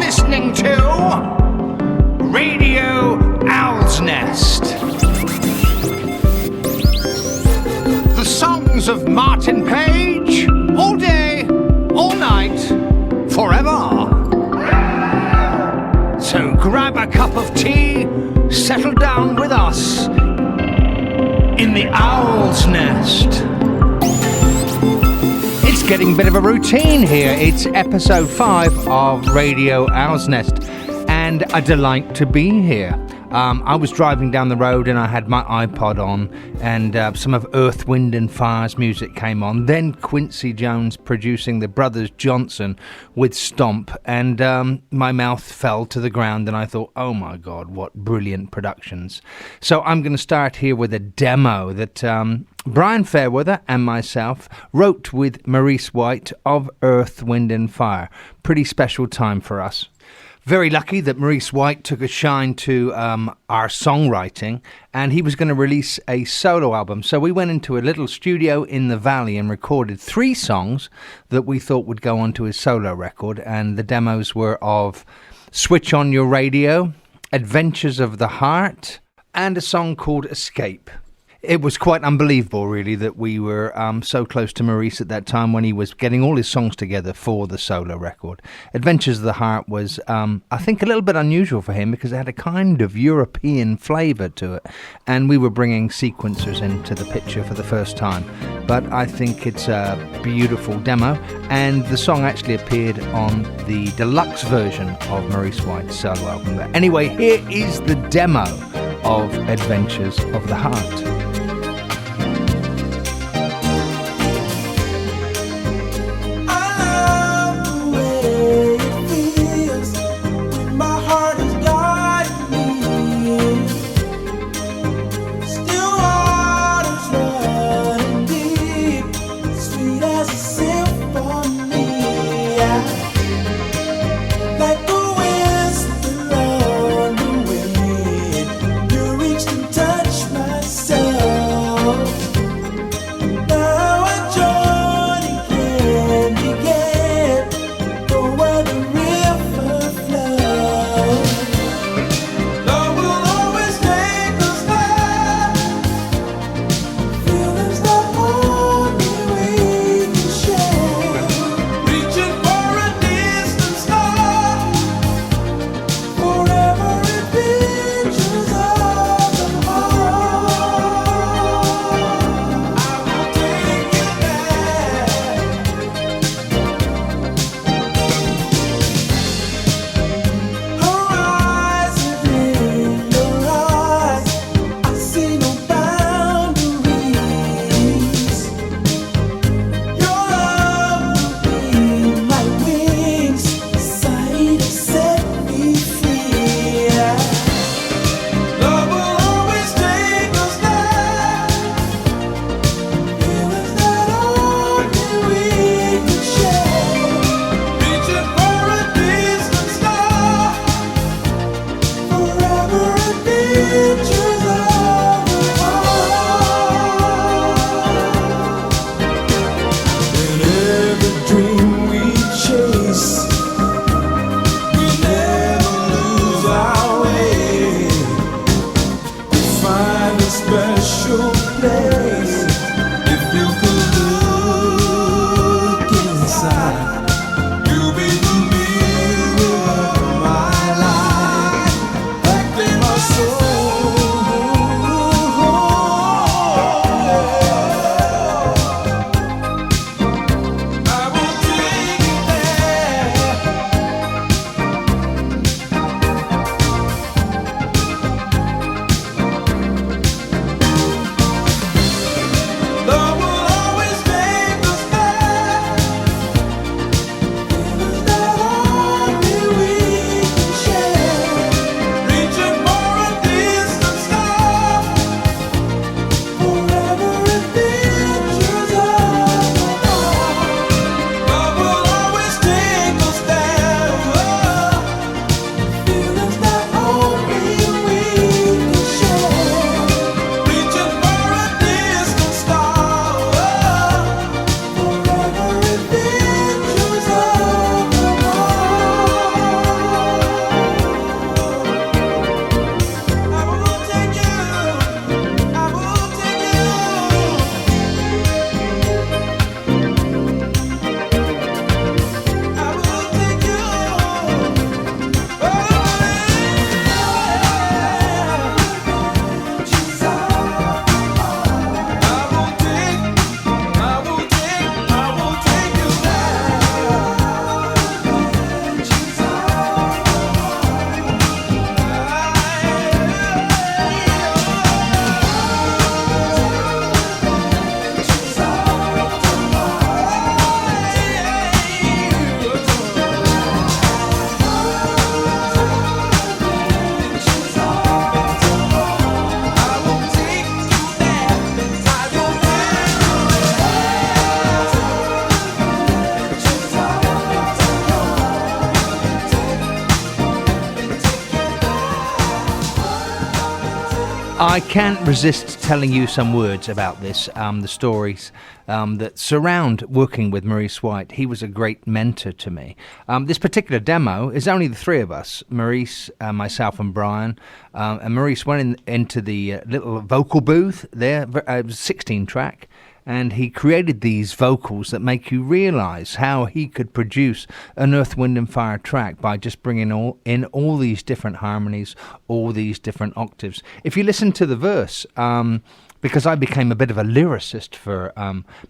listening to Radio OwlsNest. The songs of Martin Page, all day, all night, forever. So grab a cup of tea, settle down with us in the Owl's Nest. It's getting a bit of a routine here. It's episode 5 of Radio Owl's Nest, and a delight to be here. I was driving down the road and I had my iPod on, and some of Earth, Wind and Fire's music came on. Then Quincy Jones producing the Brothers Johnson with Stomp, and my mouth fell to the ground and I thought, oh my God, what brilliant productions. So I'm going to start here with a demo that Brian Fairweather and myself wrote with Maurice White of Earth, Wind and Fire. Pretty special time for us. Very lucky that Maurice White took a shine to our songwriting, and he was going to release a solo album. So we went into a little studio in the valley and recorded 3 songs that we thought would go onto his solo record. And the demos were of Switch On Your Radio, Adventures of the Heart, and a song called Escape. It was quite unbelievable, really, that we were so close to Maurice at that time when he was getting all his songs together for the solo record. Adventures of the Heart was, I think, a little bit unusual for him because it had a kind of European flavour to it. And we were bringing sequencers into the picture for the first time. But I think it's a beautiful demo. And the song actually appeared on the deluxe version of Maurice White's solo album. But anyway, here is the demo of Adventures of the Heart. Touch myself. I can't resist telling you some words about this, the stories that surround working with Maurice White. He was a great mentor to me. This particular demo is only the three of us, Maurice, myself and Brian. And Maurice went into the little vocal booth there, it was 16 track. And he created these vocals that make you realise how he could produce an Earth, Wind and Fire track by just bringing all these different harmonies, all these different octaves. If you listen to the verse, because I became a bit of a lyricist for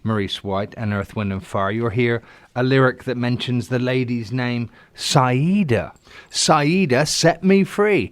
Maurice White and Earth, Wind and Fire, you'll hear a lyric that mentions the lady's name, Saida. Saida set me free.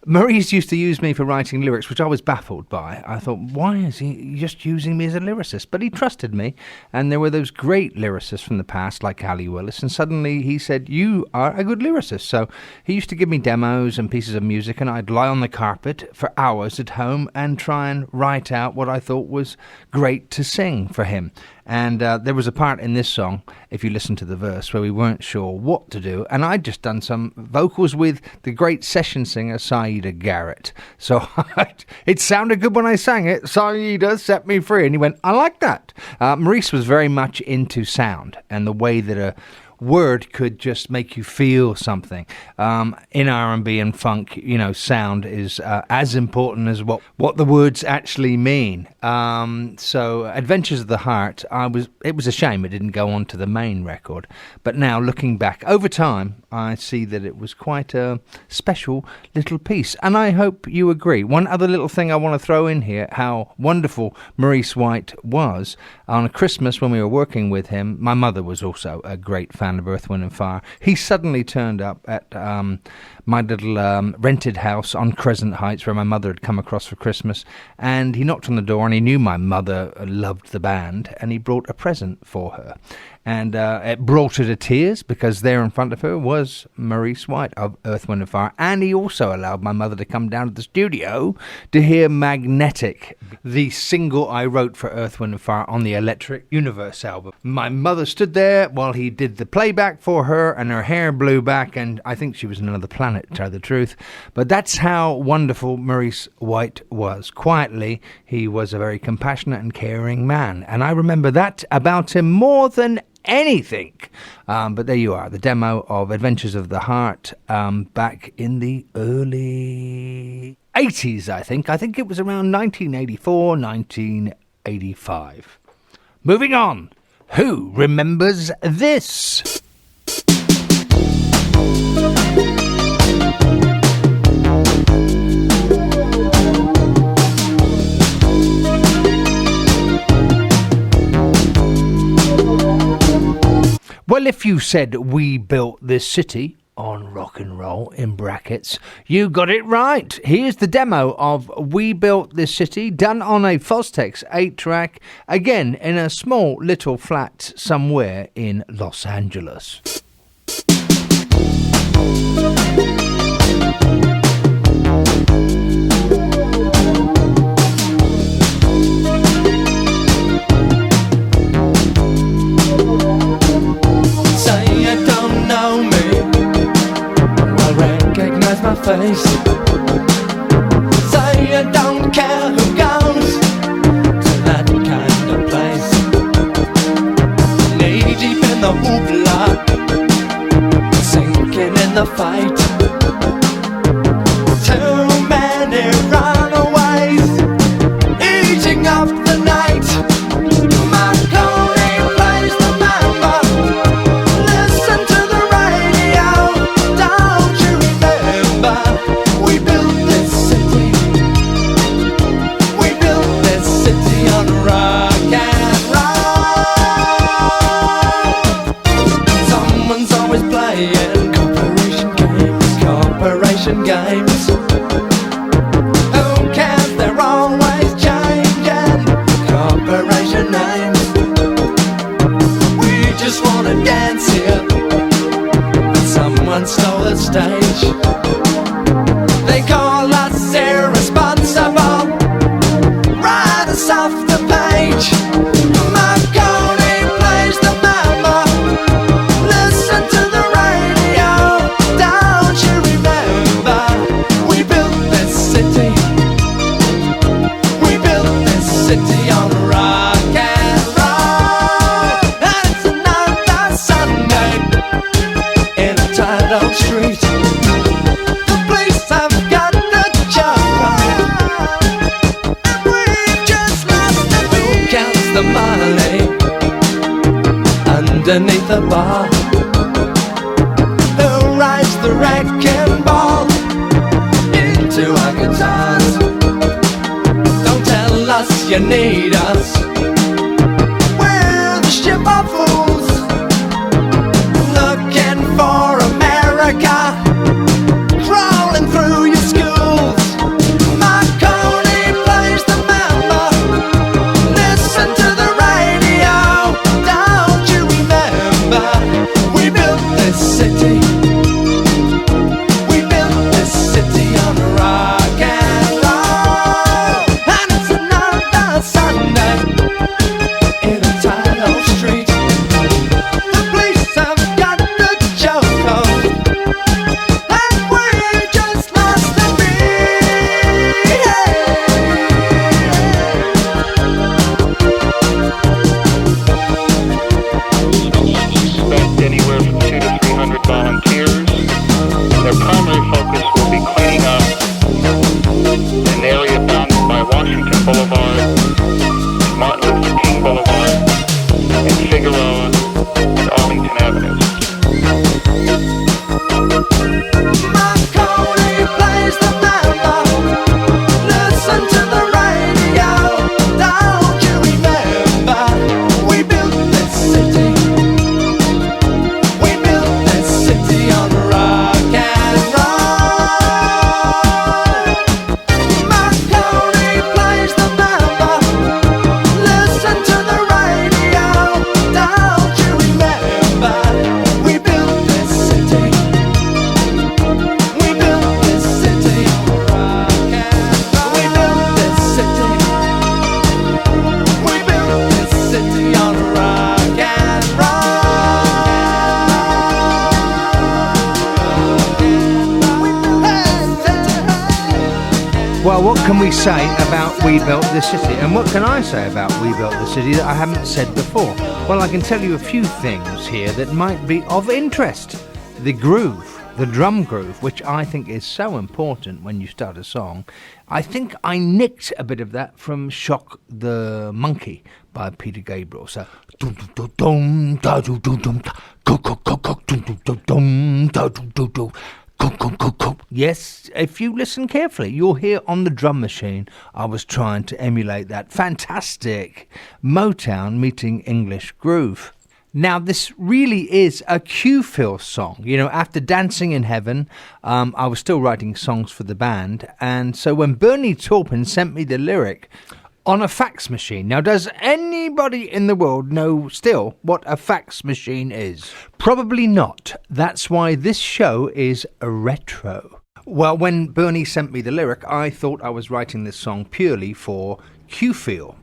Maurice used to use me for writing lyrics, which I was baffled by. I thought, why is he just using me as a lyricist? But he trusted me, and there were those great lyricists from the past, like Ali Willis, and suddenly he said, you are a good lyricist. So he used to give me demos and pieces of music, and I'd lie on the carpet for hours at home and try and write out what I thought was great to sing for him. And there was a part in this song, if you listen to the verse, where we weren't sure what to do. And I'd just done some vocals with the great session singer, Saida Garrett. So it sounded good when I sang it. Saida set me free. And he went, I like that. Maurice was very much into sound and the way that a word could just make you feel something. In R&B and funk, sound is as important as what the words actually mean. So Adventures of the Heart, it was a shame it didn't go on to the main record. But now looking back over time, I see that it was quite a special little piece. And I hope you agree. One other little thing I want to throw in here, how wonderful Maurice White was. On Christmas when we were working with him, my mother was also a great fan of Earth, Wind and Fire. He suddenly turned up at my little rented house on Crescent Heights where my mother had come across for Christmas, and he knocked on the door and he knew my mother loved the band, and he brought a present for her. And it brought her to tears because there in front of her was Maurice White of Earth, Wind and Fire. And he also allowed my mother to come down to the studio to hear Magnetic, the single I wrote for Earth, Wind and Fire on the Electric Universe album. My mother stood there while he did the playback for her, and her hair blew back, and I think she was in another planet, to tell the truth. But that's how wonderful Maurice White was. Quietly, he was a very compassionate and caring man. And I remember that about him more than anything. But there you are, the demo of Adventures of the Heart back in the early 80s, I think. I think it was around 1984, 1985. Moving on. Who remembers this? Well, if you said we built this city on rock and roll in brackets, you got it right. Here's the demo of We Built This City, done on a Fostex 8-track, again in a small little flat somewhere in Los Angeles. My face. Say you don't care who goes to that kind of place. Knee deep in the hoopla, sinking in the fight. Too many runaways eating up the night. Marconi plays the mambo. Listen to the radio. Don't you remember? We built this city. We built this city on rock and roll. Someone's always playing corporation games. Who cares? They're always changing corporation names. We just wanna dance here, but someone stole the stage. They call us irresponsible, write us off the page. Marconi plays the mambo. Listen to the radio. Don't you remember? We built this city. city on rock and roll. And it's another Sunday in a tired old street. The police have got the job, and we've just lost the beat. Who counts the money underneath the bar? Who rides the wrecking ball into our guitars? Don't tell us you need us. We're the ship of fools looking for America, crawling through your schools. Marconi plays the mambo. Listen to the radio. Don't you remember? We built this city. We built this city on rock and roll. And it's another Sunday in a tired old street. The police have got the joke on, and we just lost the beat. Expect anywhere from 200 to 300 volunteers. Their primary focus will be cleaning up an area bounded by Washington Boulevard, Martin Luther King Boulevard, and Figueroa and Arlington Avenues. Marconi plays the mambo. Listen to the radio. Don't you remember? We built this city. We built this city on rock and roll. Marconi plays the mambo. Listen to the radio. Don't you remember? We built this city. We built this city on rock and roll. We built this city. We built this city on rock and roll. Well, what can we say about We Built the City? And what can I say about We Built the City that I haven't said before? Well, I can tell you a few things here that might be of interest. The groove, the drum groove, which I think is so important when you start a song. I think I nicked a bit of that from Shock the Monkey by Peter Gabriel. So, yes, if you listen carefully, you'll hear on the drum machine I was trying to emulate that fantastic Motown meeting English groove. Now, this really is a Q-Phil song. You know, after Dancing in Heaven, I was still writing songs for the band. And so when Bernie Taupin sent me the lyric on a fax machine. Now, does anybody in the world know still what a fax machine is? Probably not. That's why this show is a retro. Well, when Bernie sent me the lyric, I thought I was writing this song purely for Q-Phil.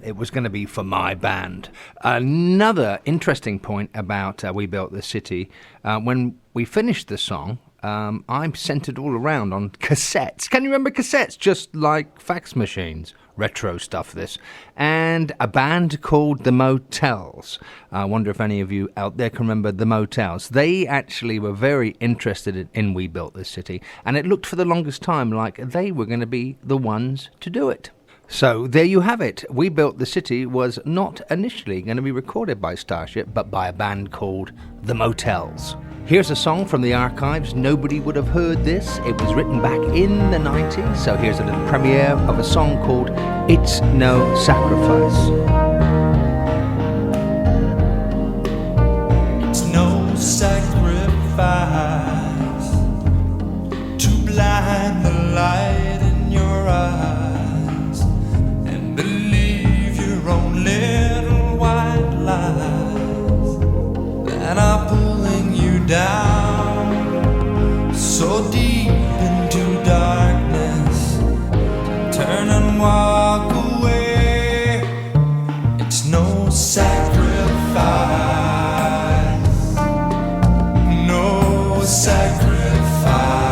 It was going to be for my band. Another interesting point about We Built the City, when we finished the song, I sent it all around on cassettes. Can you remember cassettes? Just like fax machines. Retro stuff, this. And a band called The Motels. I wonder if any of you out there can remember The Motels. They actually were very interested in We Built This City, and it looked for the longest time like they were going to be the ones to do it. So there you have it. We Built the City was not initially going to be recorded by Starship, but by a band called The Motels. Here's a song from the archives. Nobody would have heard this. It was written back in the 90s. So here's a little premiere of a song called It's No Sacrifice. It's no sacrifice to blind the light in your eyes and believe your own little white lies that are pulling you down so deep into darkness. Turn and walk away. It's no sacrifice, no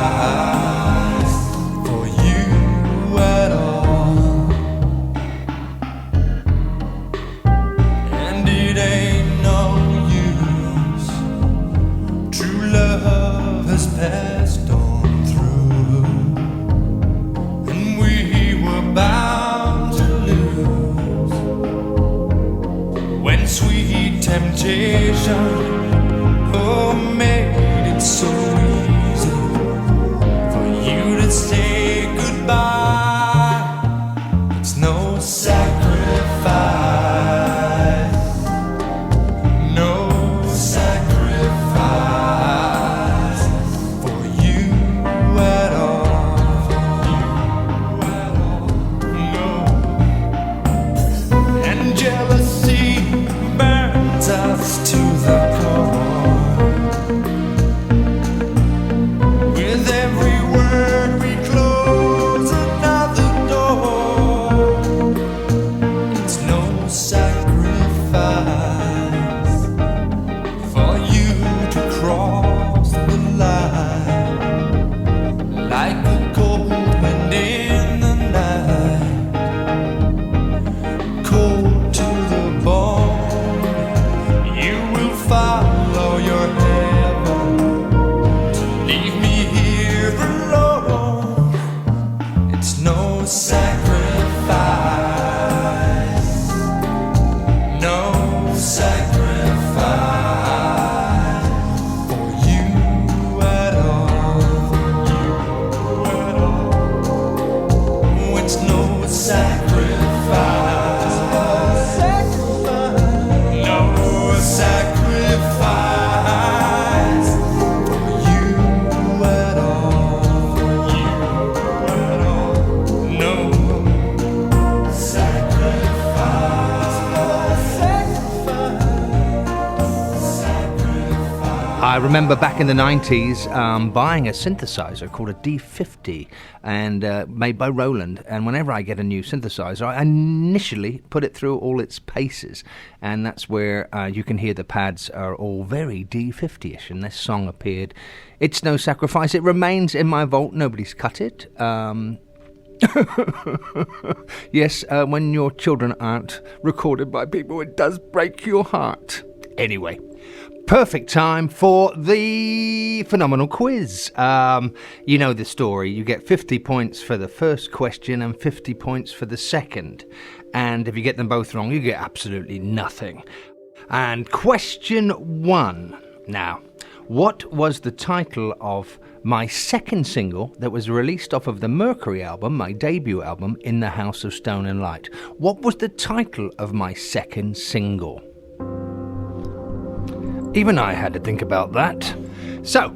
sacrifice for you at all. temptation, oh, made it so easy for you to say goodbye. It's no sacrifice, no sacrifice for you at all, no. And jealousy burns us to the core. With every word we close another door. It's no sacrifice for you to cross the line like a cold wind in the night, cold to the bone. You will follow your heaven to leave me here alone. It's no sacrifice, no sacrifice for you at all. It's no sacrifice, no sacrifice for you at all. No sacrifice, I remember back in the 90s buying a synthesizer called a D50 and made by Roland. And whenever I get a new synthesizer, I initially put it through all its paces. And that's where you can hear the pads are all very D50ish. And this song appeared. It's no sacrifice. It remains in my vault. Nobody's cut it. Yes, when your children aren't recorded by people, it does break your heart. Anyway, perfect time for the phenomenal quiz. You know the story. You get 50 points for the first question and 50 points for the second. And if you get them both wrong, you get absolutely nothing. And question 1. Now, what was the title of my second single that was released off of the Mercury album, my debut album, In the House of Stone and Light? What was the title of my second single? Even I had to think about that. So,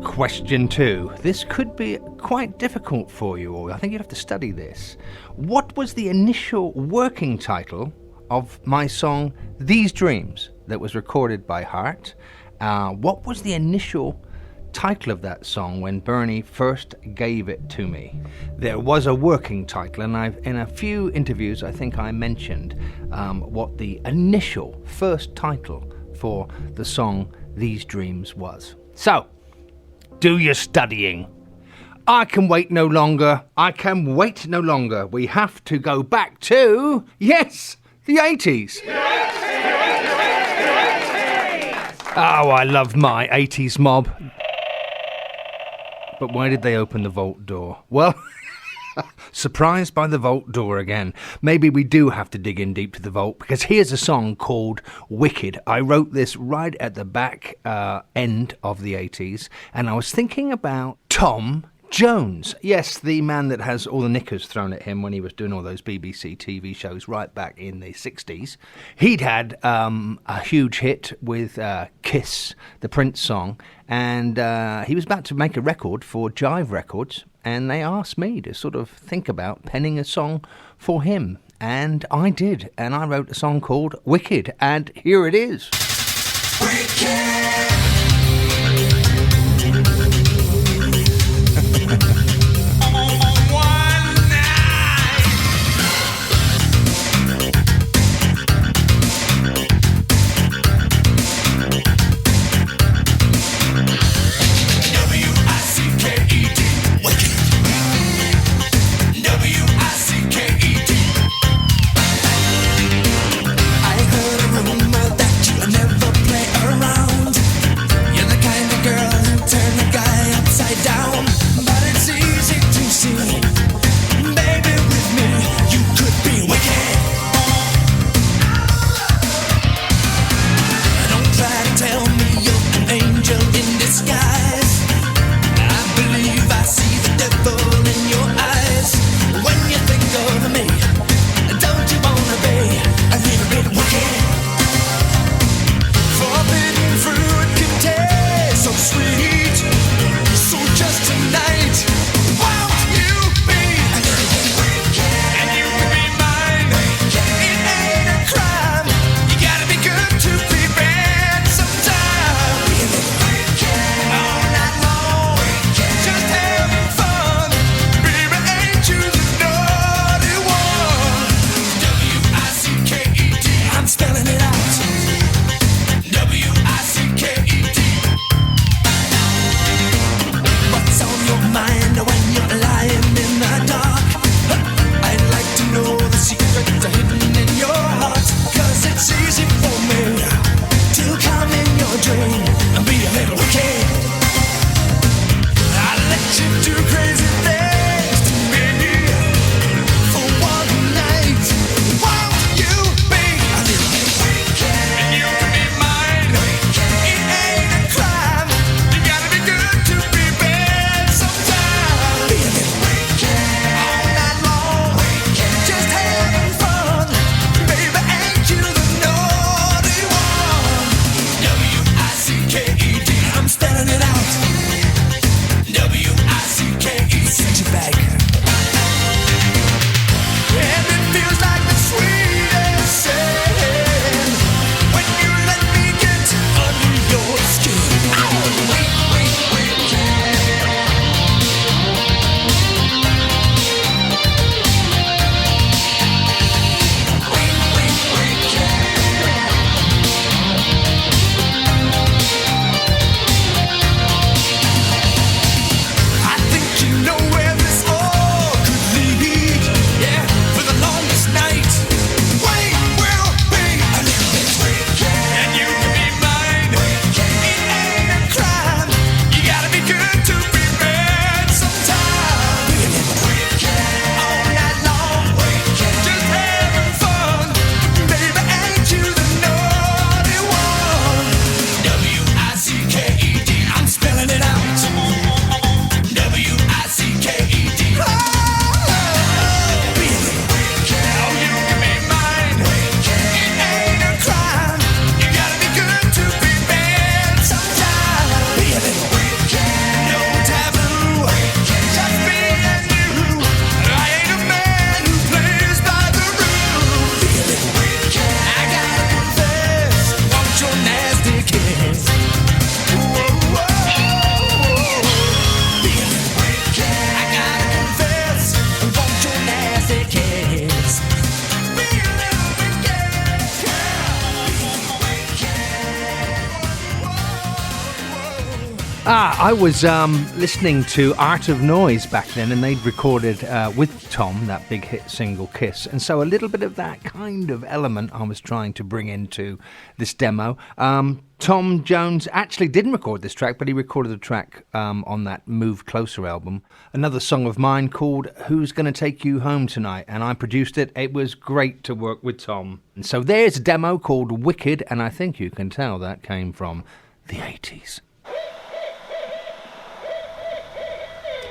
question 2. This could be quite difficult for you all. I think you'd have to study this. What was the initial working title of my song, These Dreams, that was recorded by Heart? What was the initial title of that song when Bernie first gave it to me? There was a working title, and in a few interviews I think I mentioned what the initial first title for the song These Dreams was. So, do your studying. I can wait no longer. We have to go back to, yes, the 80s. Oh, I love my 80s mob. But why did they open the vault door? Well, surprised by the vault door again. Maybe we do have to dig in deep to the vault, because here's a song called Wicked. I wrote this right at the back end of the 80s, and I was thinking about Tom Jones. Yes, the man that has all the knickers thrown at him when he was doing all those BBC TV shows right back in the 60s. He'd had a huge hit with Kiss, the Prince song, and he was about to make a record for Jive Records, and they asked me to sort of think about penning a song for him. And I did, and I wrote a song called Wicked, and here it is. Wicked. I heard a rumor that you never play around. I was listening to Art of Noise back then, and they'd recorded with Tom that big hit single Kiss, and so a little bit of that kind of element I was trying to bring into this demo. Tom Jones actually didn't record this track, but he recorded the track on that Move Closer album. Another song of mine called Who's Gonna Take You Home Tonight, and I produced it. It was great to work with Tom. And so there's a demo called Wicked, and I think you can tell that came from the 80s.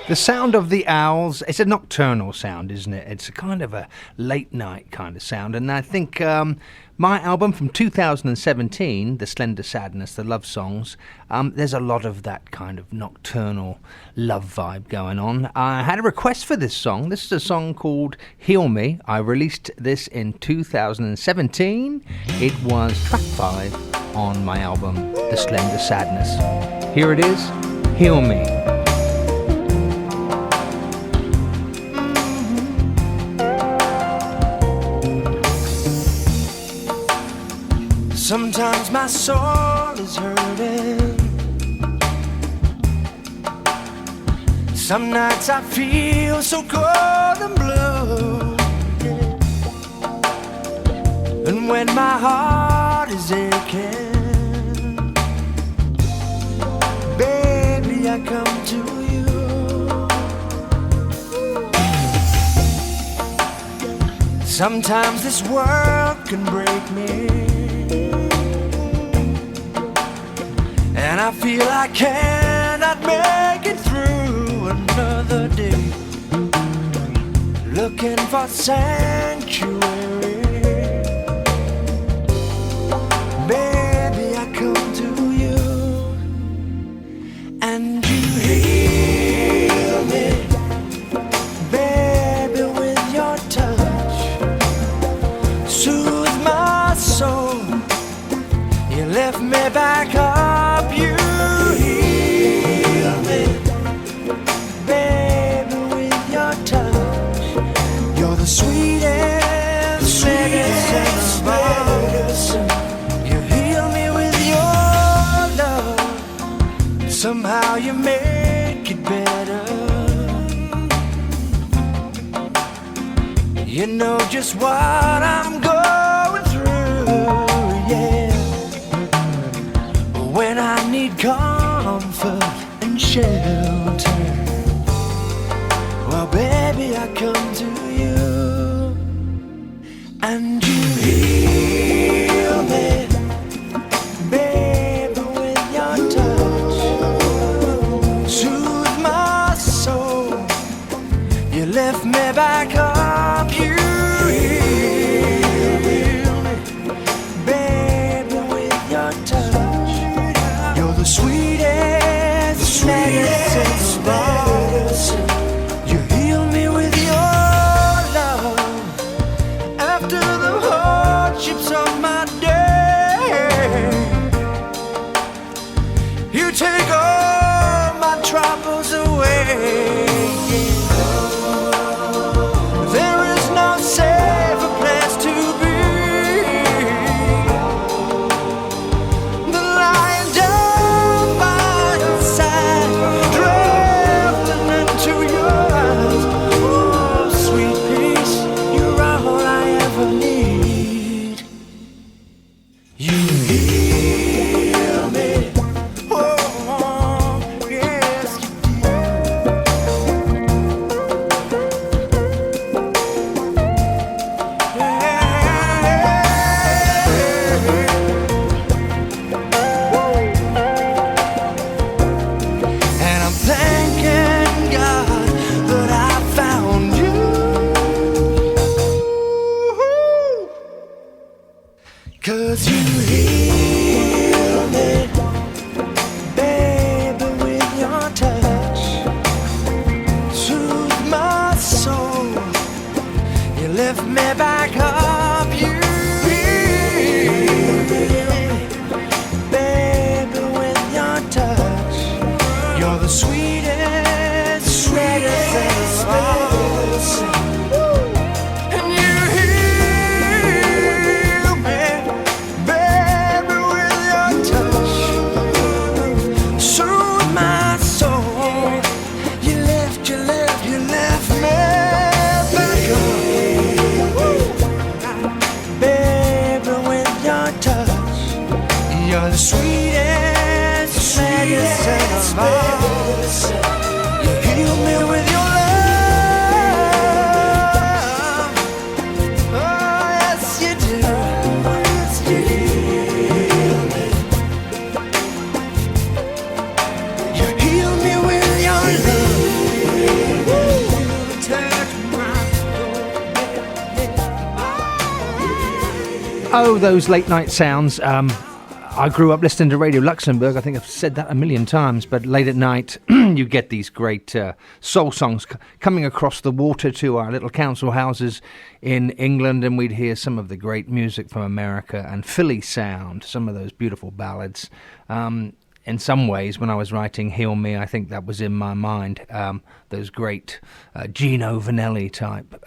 The sound of the owls, it's a nocturnal sound, isn't it? It's a kind of a late night kind of sound. And I think my album from 2017, The Slender Sadness, the love songs, there's a lot of that kind of nocturnal love vibe going on. I had a request for this song. This is a song called Heal Me. I released this in 2017. It was track 5 on my album, The Slender Sadness. Here it is, Heal Me. Sometimes my soul is hurting. Some nights I feel so cold and blue. And when my heart is aching, baby, I come to you. Sometimes this world can break me, and I feel I cannot make it through another day, looking for sanctuary. Baby, I come to you, and you heal me, baby, with your touch. Soothe my soul, you lift me back up, you heal me, baby, with your touch. You're the sweetest medicine. You heal me with your love. Somehow you make it better. You know just what I'm going through, yeah. When I need comfort and shelter, well, baby, I come to you, and you heal me, baby, with your touch. Soothe my soul, you lift me back up, you heal me, baby, with your touch. The sweetest medicine. You heal me with your love. After the hardships of my day, you take all my troubles away. There is no safer place to be. And you heal me, baby, the sweetest medicine of all. You heal me with your love. Oh, yes, you do. Yes, you heal me. You heal me with your love. You touch my soul. Oh, those late night sounds. I grew up listening to Radio Luxembourg. I think I've said that a million times, but late at night you get these great soul songs coming across the water to our little council houses in England, and we'd hear some of the great music from America and Philly sound, some of those beautiful ballads. In some ways, when I was writing Heal Me, I think that was in my mind, those great Gino Vanelli type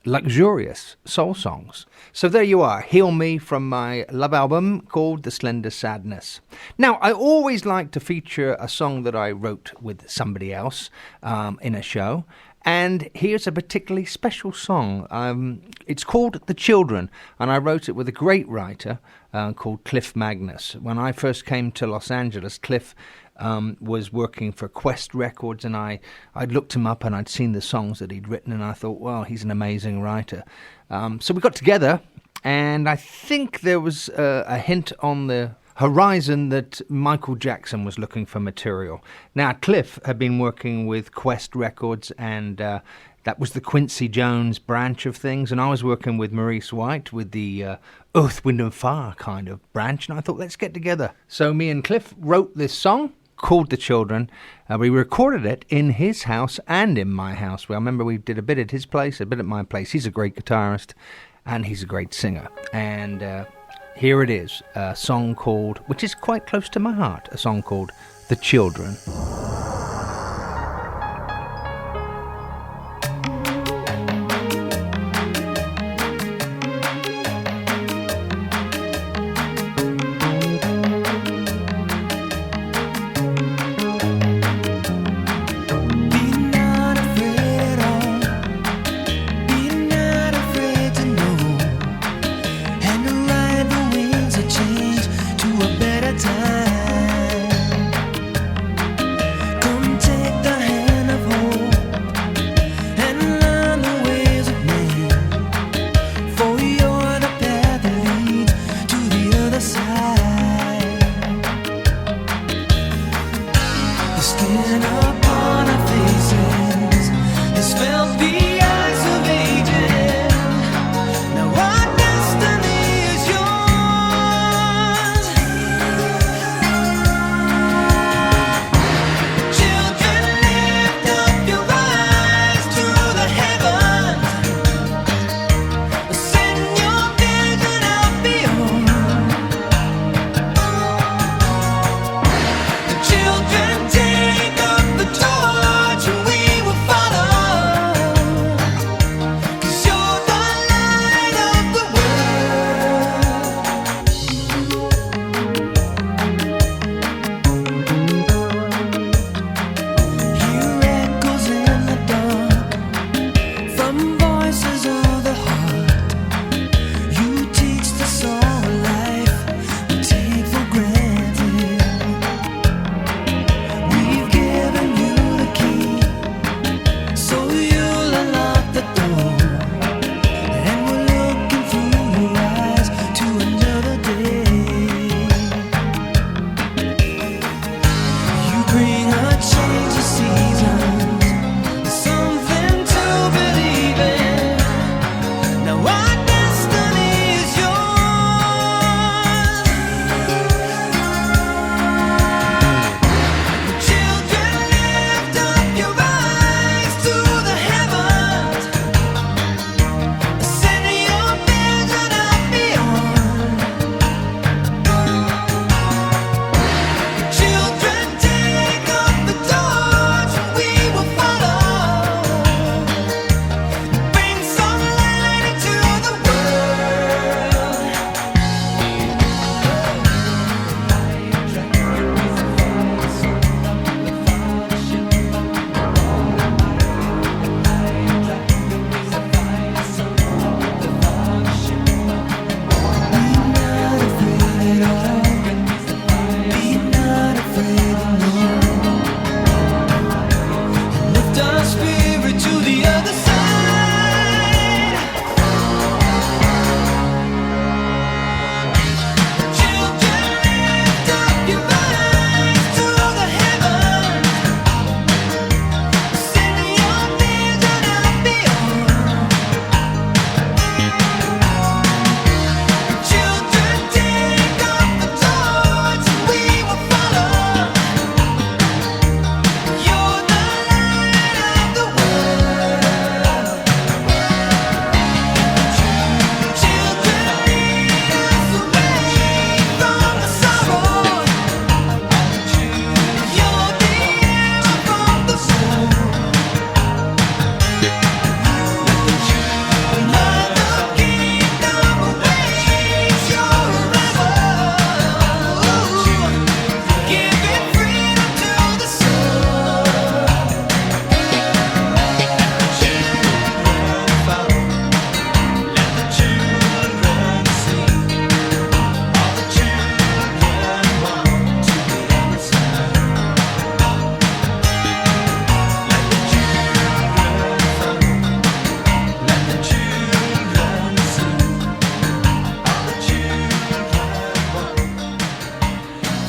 luxurious soul songs. So there you are, Heal Me from my love album called The Slender Sadness. Now, I always like to feature a song that I wrote with somebody else in a show. And here's a particularly special song. It's called The Children, and I wrote it with a great writer called Cliff Magnus. When I first came to Los Angeles, Cliff was working for Quest Records, and I'd looked him up and I'd seen the songs that he'd written, and I thought, well, he's an amazing writer. So we got together, and I think there was a hint on the horizon that Michael Jackson was looking for material. Now, Cliff had been working with Quest Records, and that was the Quincy Jones branch of things, and I was working with Maurice White with the Earth, Wind and Fire kind of branch, and I thought, let's get together. So me and Cliff wrote this song called The Children. We recorded it in his house and in my house. Well, I remember we did a bit at his place, a bit at my place. He's a great guitarist, and he's a great singer. And here it is, a song called, which is quite close to my heart, a song called The Children. Change to a better time.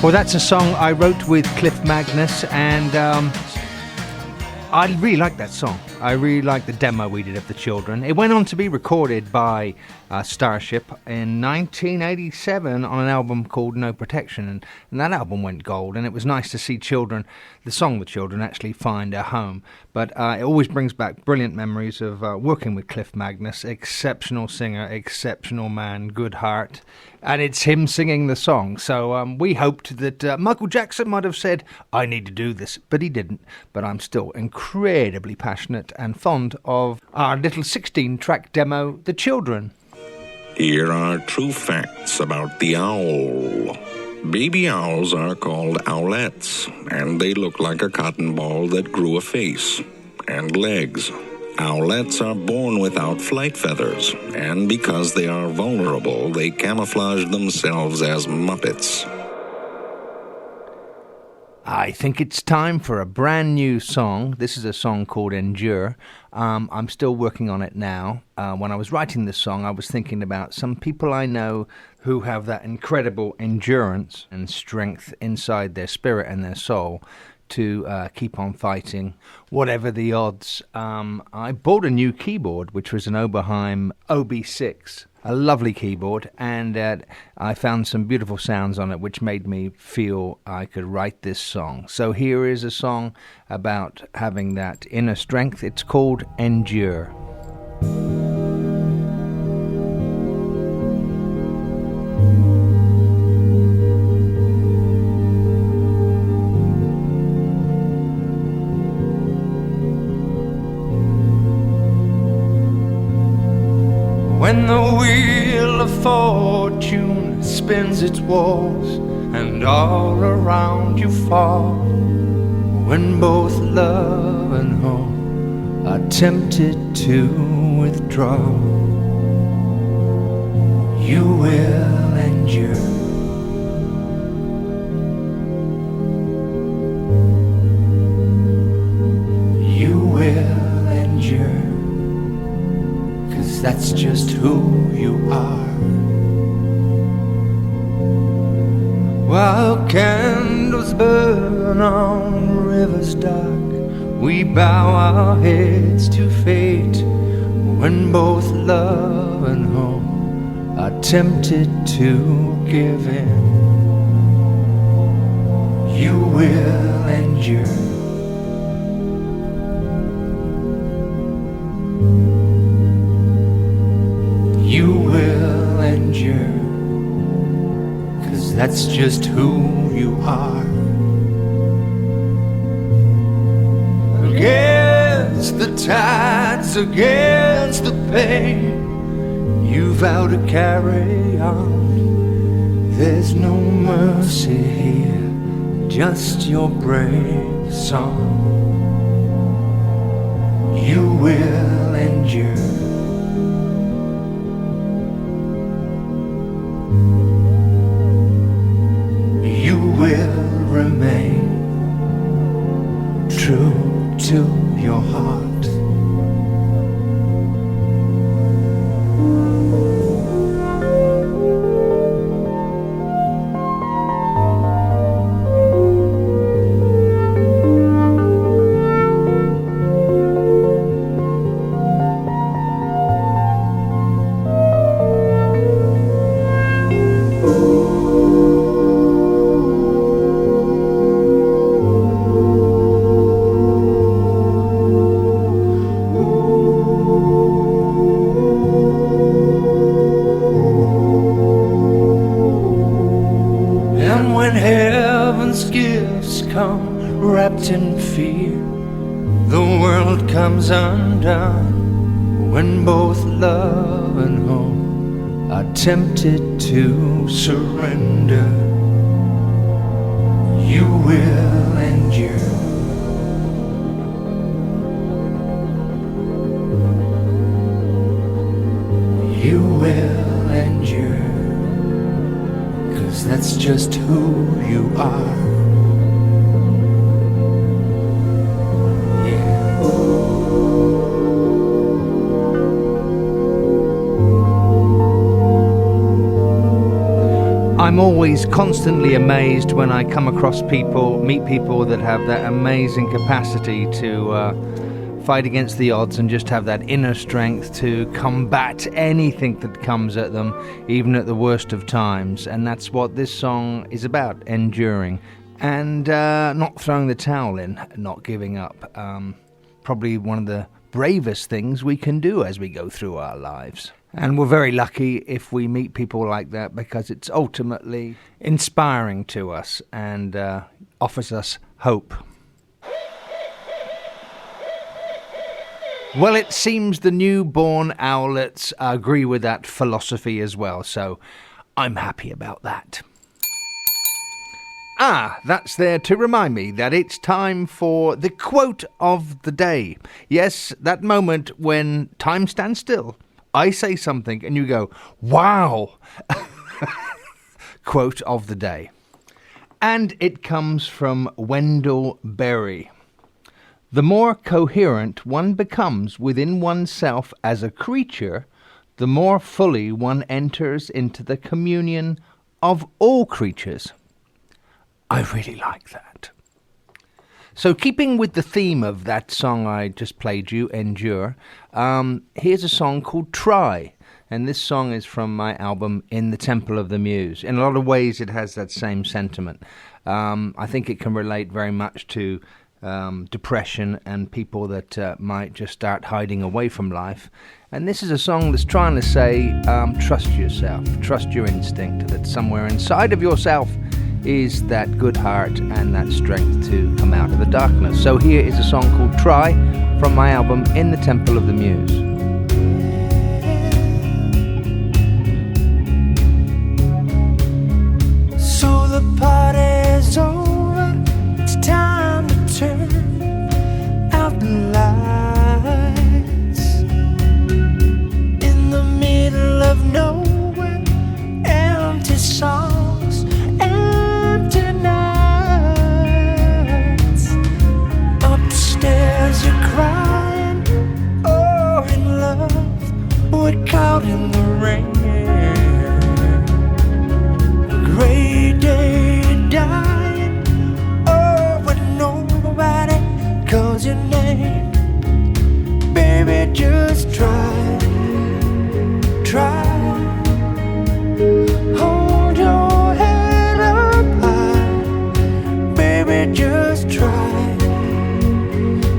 Well, that's a song I wrote with Cliff Magnus, and I really like that song. I really like the demo we did of The Children. It went on to be recorded by Starship in 1987 on an album called No Protection, and that album went gold, and it was nice to see the song The Children, actually find a home. But it always brings back brilliant memories of working with Cliff Magnus, exceptional singer, exceptional man, good heart, and it's him singing the song. So we hoped that Michael Jackson might have said, I need to do this, but he didn't. But I'm still incredibly passionate and fond of our little 16-track demo, The Children. Here are true facts about the owl. Baby owls are called owlets, and they look like a cotton ball that grew a face and legs. Owlets are born without flight feathers, and because they are vulnerable, they camouflage themselves as Muppets. I think it's time for a brand new song. This is a song called Endure. I'm still working on it now. When I was writing this song, I was thinking about some people I know who have that incredible endurance and strength inside their spirit and their soul to keep on fighting, whatever the odds. I bought a new keyboard, which was an Oberheim OB6. A lovely keyboard, and I found some beautiful sounds on it which made me feel I could write this song. So here is a song about having that inner strength. It's called Endure. When the wheel of fortune spins its wheels and all around you fall, when both love and hope are tempted to withdraw, you will endure. You will endure. That's just who you are. While candles burn on rivers dark, we bow our heads to fate. When both love and hope are tempted to give in, you will endure. You will endure, 'cause that's just who you are. Against the tides, against the pain, you vow to carry on. There's no mercy here, just your brave song. You will endure. Will remain true to your heart. In fear, the world comes undone. When both love and hope are tempted to surrender, you will endure. You will endure, 'cause that's just who you are. I'm always constantly amazed when I come across meet people that have that amazing capacity to fight against the odds and just have that inner strength to combat anything that comes at them, even at the worst of times. And that's what this song is about, enduring. And not throwing the towel in, not giving up. Probably one of the bravest things we can do as we go through our lives. And we're very lucky if we meet people like that, because it's ultimately inspiring to us and offers us hope. Well, it seems the newborn owlets agree with that philosophy as well, so I'm happy about that. That's there to remind me that it's time for the quote of the day. Yes, that moment when time stands still. I say something and you go, wow! Quote of the day. And it comes from Wendell Berry. The more coherent one becomes within oneself as a creature, the more fully one enters into the communion of all creatures. I really like that. So keeping with the theme of that song I just played you, Endure, here's a song called Try. And this song is from my album In the Temple of the Muse. In a lot of ways it has that same sentiment. I think it can relate very much to depression and people that might just start hiding away from life. And this is a song that's trying to say, trust yourself, trust your instinct, that somewhere inside of yourself is that good heart and that strength to come out of the darkness. So here is a song called Try from my album In the Temple of the Muse. So the party's over, it's time to turn out the lights. In the middle of nowhere, empty songs, empty nights. Upstairs you're crying, oh in love, we're caught in the rain. Great day dying, oh, but nobody calls your name. Baby, just try, try. Hold your head up high. Baby, just try,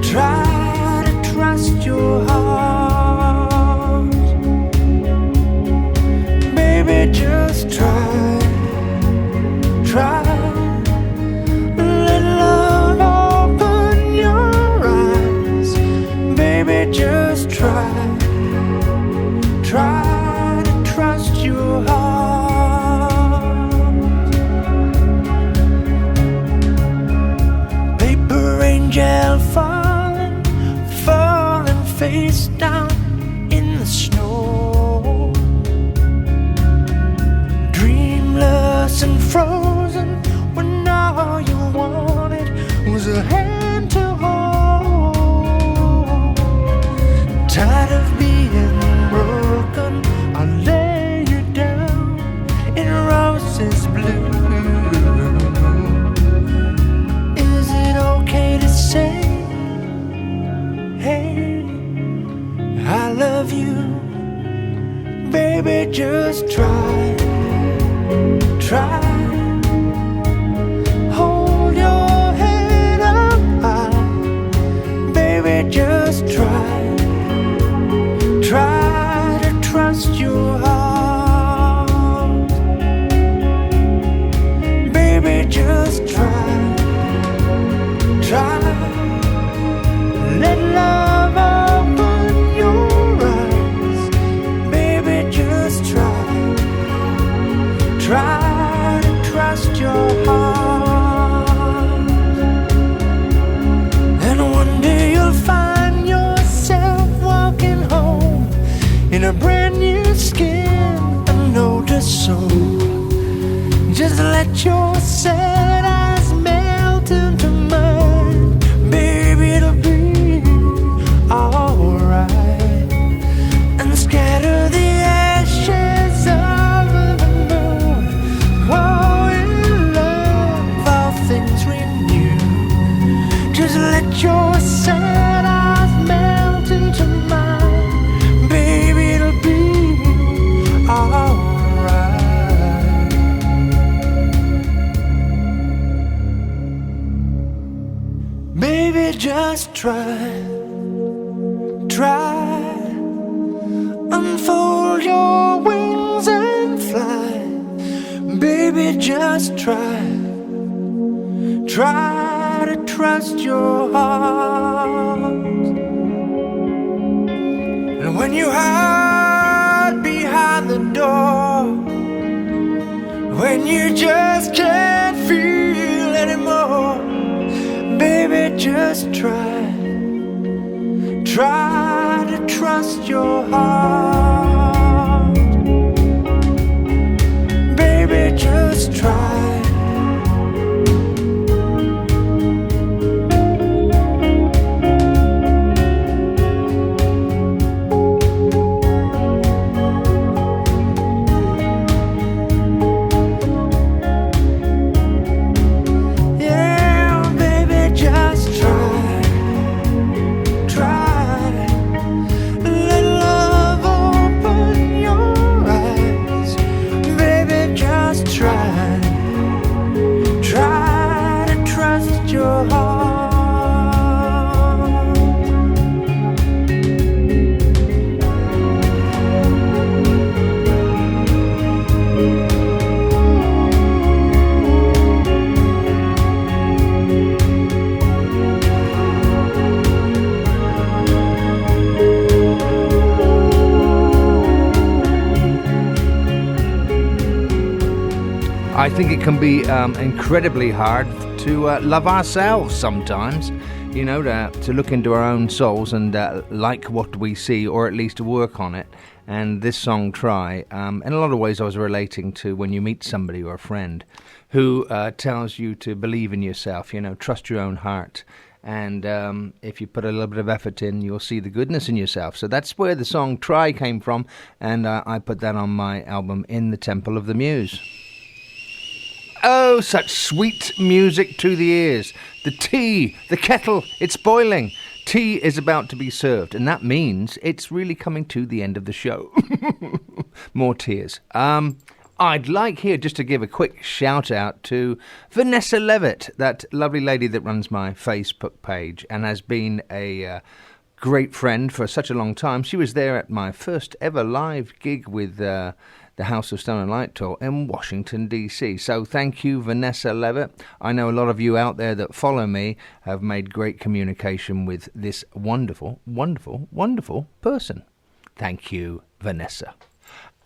try to trust your heart. Baby, just try. Try, let love open your eyes. Baby, just try, try to trust your heart. Paper angel falling, falling face down in the snow. Dreamless and frozen, when all you wanted was a hand to hold. Tired of being broken, I'll lay you down in roses blue. Is it okay to say, hey, I love you? Baby, just try, try. Hold your head up high. Baby, just try, try to trust your heart. Baby, just try, try. Let love open your eyes. Baby, just try, try to trust your heart. And one day you'll find yourself walking home in a brand new skin, a notice soul. Just let your sad eyes melt into mine. Baby, it'll be alright. And scatter the ashes of the moon. Oh, Baby, just try. Unfold your wings and fly. Baby, just try. Try to trust your heart. And when you hide behind the door, when you just can't feel anymore, baby, just try. Try to trust your heart. Baby, just try. I think it can be incredibly hard to love ourselves sometimes, you know, to look into our own souls and like what we see, or at least to work on it. And this song, Try, in a lot of ways I was relating to when you meet somebody or a friend who tells you to believe in yourself, you know, trust your own heart. And if you put a little bit of effort in, you'll see the goodness in yourself. So that's where the song Try came from, and I put that on my album In the Temple of the Muse. Oh, such sweet music to the ears. The tea, the kettle, it's boiling. Tea is about to be served, and that means it's really coming to the end of the show. More tears. I'd like here just to give a quick shout out to Vanessa Levitt, that lovely lady that runs my Facebook page and has been a great friend for such a long time. She was there at my first ever live gig with the House of Stone and Light Tour in Washington, D.C. So thank you, Vanessa Levitt. I know a lot of you out there that follow me have made great communication with this wonderful, wonderful, wonderful person. Thank you, Vanessa.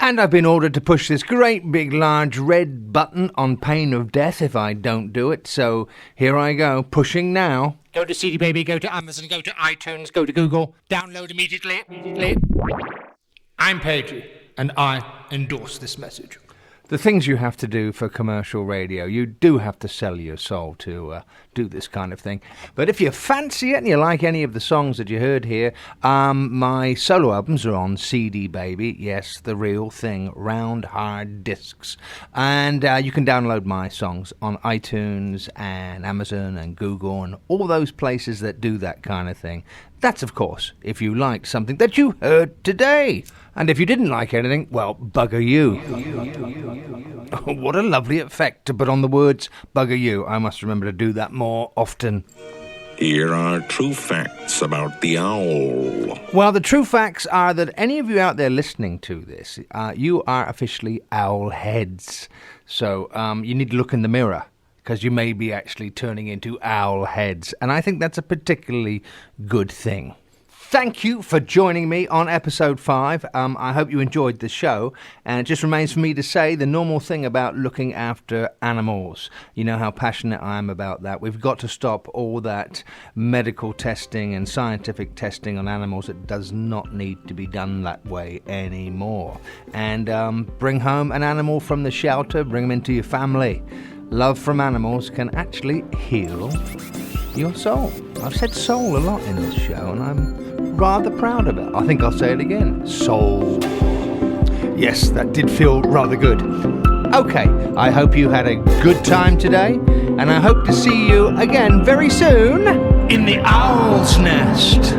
And I've been ordered to push this great big large red button on pain of death if I don't do it. So here I go, pushing now. Go to CD Baby, go to Amazon, go to iTunes, go to Google. Download immediately. I'm Pagey, and I endorse this message. The things you have to do for commercial radio, you do have to sell your soul to do this kind of thing. But if you fancy it and you like any of the songs that you heard here, my solo albums are on CD Baby. Yes, the real thing, round, hard discs. And you can download my songs on iTunes and Amazon and Google and all those places that do that kind of thing. That's, of course, if you like something that you heard today. And if you didn't like anything, well, bugger you. What a lovely effect to put on the words, bugger you. I must remember to do that more often. Here are true facts about the owl. Well, the true facts are that any of you out there listening to this, you are officially OwlHeads. So you need to look in the mirror, because you may be actually turning into OwlHeads. And I think that's a particularly good thing. Thank you for joining me on episode 5. I hope you enjoyed the show. And it just remains for me to say the normal thing about looking after animals. You know how passionate I am about that. We've got to stop all that medical testing and scientific testing on animals. It does not need to be done that way anymore. And bring home an animal from the shelter, bring them into your family. Love from animals can actually heal your soul. I've said soul a lot in this show, and I'm rather proud of it. I think I'll say it again. Soul. Yes, that did feel rather good. Okay, I hope you had a good time today, and I hope to see you again very soon in the Owl's Nest.